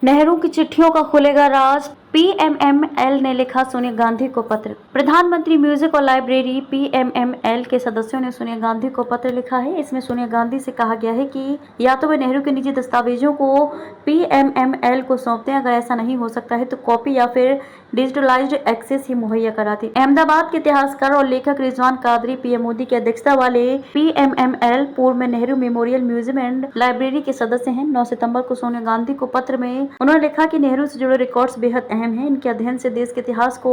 नेहरू की चिट्ठियों का खुलेगा राज। पीएमएमएल ने लिखा सोनिया गांधी को पत्र। प्रधानमंत्री म्यूजिक और लाइब्रेरी पीएमएमएल के सदस्यों ने सोनिया गांधी को पत्र लिखा है। इसमें सोनिया गांधी से कहा गया है कि या तो वे नेहरू के निजी दस्तावेजों को पीएमएमएल को सौंप दें, अगर ऐसा नहीं हो सकता है तो कॉपी या फिर डिजिटलाइज्ड एक्सेस ही मुहैया कराती। अहमदाबाद के इतिहासकार और लेखक रिजवान कादरी पीएम मोदी की अध्यक्षता वाले पीएमएमएल पूर्व में Nehru memorial museum and library के सदस्य हैं। 9 सितंबर को सोनिया गांधी को पत्र में उन्होंने लिखा कि नेहरू से जुड़े रिकॉर्ड्स बेहद अहम हैं। इनके अध्ययन से देश के इतिहास को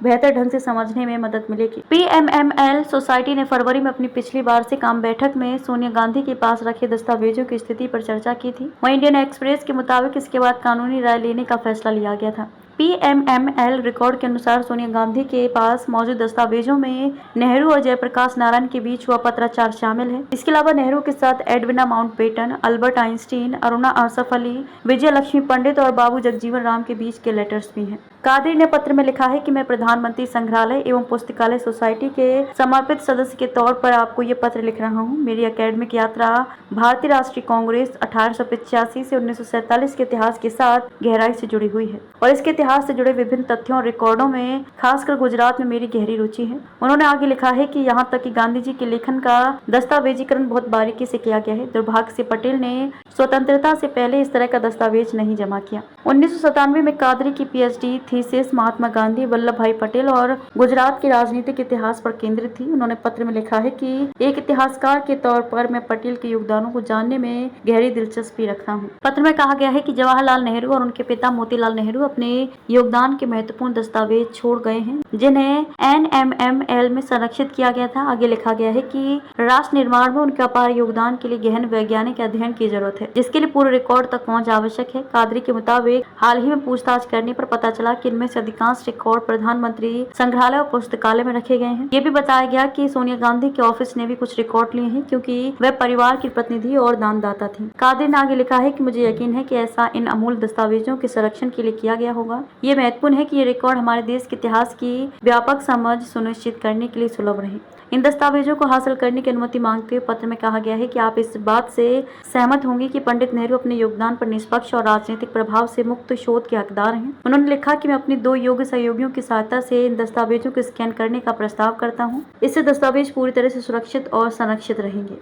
बेहतर ढंग से समझने में मदद मिलेगी। पीएमएमएल सोसाइटी ने फरवरी में अपनी पिछली वार्षिक आम बैठक में सोनिया गांधी के पास रखे दस्तावेजों की स्थिति पर चर्चा की थी। वहीं इंडियन एक्सप्रेस के मुताबिक इसके बाद कानूनी राय लेने का फैसला लिया गया था। पीएमएमएल रिकॉर्ड के अनुसार सोनिया गांधी के पास मौजूद दस्तावेजों में नेहरू और जयप्रकाश नारायण के बीच हुआ पत्राचार शामिल है। इसके अलावा नेहरू के साथ Edwina Mountbatten, Albert Einstein, Aruna Asaf Ali, Vijaya Lakshmi Pandit और बाबू जगजीवन राम के बीच के लेटर्स भी हैं। कादरी ने पत्र में लिखा है कि मैं प्रधानमंत्री संग्रहालय एवं पुस्तकालय सोसाइटी के समर्पित सदस्य के तौर पर आपको ये पत्र लिख रहा हूँ। मेरी एकेडमिक यात्रा भारतीय राष्ट्रीय कांग्रेस 1885 से 1947 के इतिहास के साथ गहराई से जुड़ी हुई है और इसके इतिहास से जुड़े विभिन्न तथ्यों और रिकॉर्डों में खासकर गुजरात में मेरी गहरी रुचि है। उन्होंने आगे लिखा है कि यहाँ तक कि गांधी जी के लेखन का दस्तावेजीकरण बहुत बारीकी से किया गया है। दुर्भाग्य से पटेल ने स्वतंत्रता से पहले इस तरह का दस्तावेज नहीं जमा किया। 1997 में कादरी की पीएचडी थीसिस महात्मा गांधी, वल्लभ भाई पटेल और गुजरात के राजनीतिक इतिहास पर केंद्रित थी। उन्होंने पत्र में लिखा है कि एक इतिहासकार के तौर पर मैं पटेल के योगदानों को जानने में गहरी दिलचस्पी रखता हूँ। पत्र में कहा गया है कि जवाहरलाल नेहरू और उनके पिता मोतीलाल नेहरू अपने योगदान के महत्वपूर्ण दस्तावेज छोड़ गए हैं, जिन्हें एनएमएमएल में संरक्षित किया गया था। आगे लिखा गया है कि राष्ट्र निर्माण में उनके अपार योगदान के लिए गहन वैज्ञानिक अध्ययन की जरूरत है, जिसके लिए पूरे रिकॉर्ड तक पहुंच आवश्यक है। कादरी के मुताबिक हाल ही में पूछताछ करने पर पता चला कि इनमें से अधिकांश रिकॉर्ड प्रधानमंत्री संग्रहालय और पुस्तकालय में रखे गए हैं। ये भी बताया गया कि सोनिया गांधी के ऑफिस ने भी कुछ रिकॉर्ड लिए हैं, क्योंकि वह परिवार की प्रतिनिधि और दानदाता थी। कादरी ने आगे लिखा है कि मुझे यकीन है कि ऐसा इन अमूल्य दस्तावेजों के संरक्षण के लिए किया गया होगा। ये महत्वपूर्ण है कि ये रिकॉर्ड हमारे देश के इतिहास की व्यापक समझ सुनिश्चित करने के लिए सुलभ रहे। इन दस्तावेजों को हासिल करने की अनुमति मांगते हुए पत्र में कहा गया है कि आप इस बात से सहमत होंगे कि पंडित नेहरू अपने योगदान पर निष्पक्ष और राजनीतिक प्रभाव से मुक्त शोध के हकदार हैं। उन्होंने लिखा कि मैं अपनी 2 योग्य सहयोगियों की सहायता से इन दस्तावेजों को स्कैन करने का प्रस्ताव करता हूँ। इससे दस्तावेज पूरी तरह से सुरक्षित और संरक्षित रहेंगे।